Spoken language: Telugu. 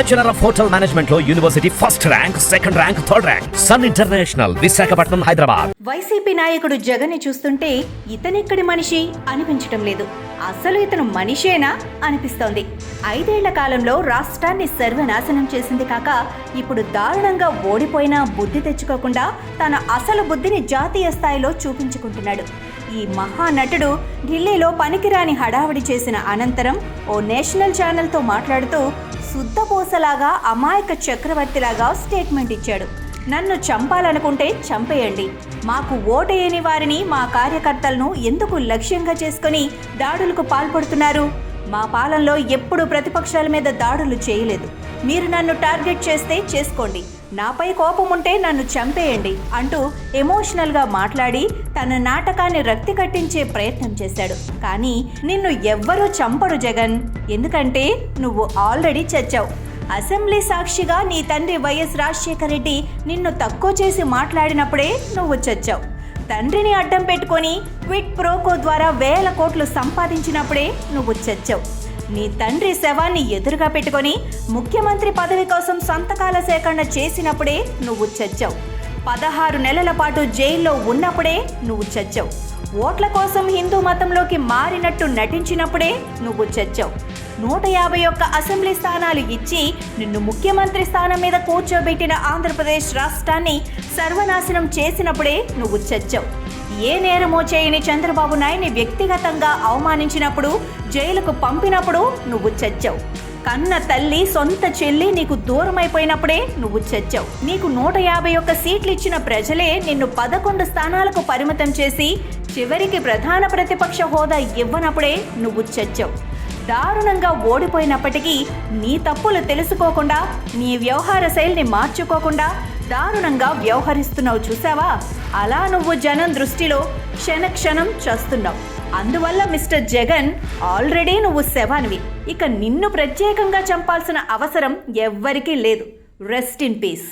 బ్యాచులర్ ఆఫ్ హోటల్ మేనేజ్మెంట్ లో university first rank, second rank, third rank. Sun international, Visakhapatnam, Hyderabad. YCP నాయకుడు జగన్ ని చూస్తుంటే ఇతనిక్కడి మనిషి అనిపించటం లేదు. అసలు ఇతను మనిషేనా అనిపిస్తోంది. 5 ఏళ్ల కాలంలో రాష్ట్రాన్ని సర్వనాశనం చేసింది కాక ఇప్పుడు దారుణంగా ఓడిపోయినా బుద్ధి తెచ్చుకోకుండా తన అసలు బుద్ధిని జాతీయ స్థాయిలో చూపించుకుంటున్నాడు. ఈ మహానటుడు ఢిల్లీలో పనికిరాని హడావిడి చేసిన అనంతరం ఓ నేషనల్ ఛానల్తో మాట్లాడుతూ శుద్ధపోసలాగా అమాయక చక్రవర్తిలాగా స్టేట్మెంట్ ఇచ్చాడు. నన్ను చంపాలనుకుంటే చంపేయండి. మాకు ఓటేయని వారిని, మా కార్యకర్తలను ఎందుకు లక్ష్యంగా చేసుకుని దాడులకు పాల్పడుతున్నారు? మా పాలనలో ఎప్పుడూ ప్రతిపక్షాల మీద దాడులు చేయలేదు. మీరు నన్ను టార్గెట్ చేస్తే చేసుకోండి, నాపై కోపం ఉంటే నన్ను చంపేయండి అంటూ ఎమోషనల్గా మాట్లాడి తన నాటకాన్ని రక్తి కట్టించే ప్రయత్నం చేశాడు. కానీ నిన్ను ఎవ్వరూ చంపరు జగన్, ఎందుకంటే నువ్వు ఆల్రెడీ చచ్చావు. అసెంబ్లీ సాక్షిగా నీ తండ్రి వైఎస్ రాజశేఖర రెడ్డి నిన్ను తక్కువ చేసి మాట్లాడినప్పుడే నువ్వు చచ్చావు. తండ్రిని అడ్డం పెట్టుకొని క్విట్ ప్రోకో ద్వారా వేల కోట్లు సంపాదించినప్పుడే నువ్వు చచ్చావు. నీ తండ్రి శవాన్ని ఎదురుగా పెట్టుకొని ముఖ్యమంత్రి పదవి కోసం సంతకాల సేకరణ చేసినప్పుడే నువ్వు చచ్చావు. 16 నెలల పాటు జైల్లో ఉన్నప్పుడే నువ్వు చచ్చావు. ఓట్ల కోసం హిందూ మతంలోకి మారినట్టు నటించినప్పుడే నువ్వు చచ్చావు. 151 అసెంబ్లీ స్థానాలు ఇచ్చి నిన్ను ముఖ్యమంత్రి స్థానం మీద కూర్చోబెట్టిన ఆంధ్రప్రదేశ్ రాష్ట్రాన్ని సర్వనాశనం చేసినప్పుడే నువ్వు చచ్చావు. ఏ నేరమో చేయని చంద్రబాబు నాయుడిని వ్యక్తిగతంగా అవమానించినప్పుడు, జైలుకు పంపినప్పుడు నువ్వు చచ్చావు. కన్న తల్లి, సొంత చెల్లి నీకు దూరమైపోయినప్పుడే నువ్వు చచ్చావు. నీకు 151 సీట్లు ఇచ్చిన ప్రజలే నిన్ను 11 స్థానాలకు పరిమితం చేసి చివరికి ప్రధాన ప్రతిపక్ష హోదా ఇవ్వనప్పుడే నువ్వు చచ్చావు. దారుణంగా ఓడిపోయినప్పటికీ నీ తప్పులు తెలుసుకోకుండా, నీ వ్యవహార శైలిని మార్చుకోకుండా దారుణంగా వ్యవహరిస్తున్నావు చూసావా? అలా నువ్వు జనం దృష్టిలో క్షణక్షణం చస్తున్నావు. అందువల్ల మిస్టర్ జగన్, ఆల్రెడీ నువ్వు శవానివి. ఇక నిన్ను ప్రత్యేకంగా చంపాల్సిన అవసరం ఎవ్వరికీ లేదు. Rest in peace.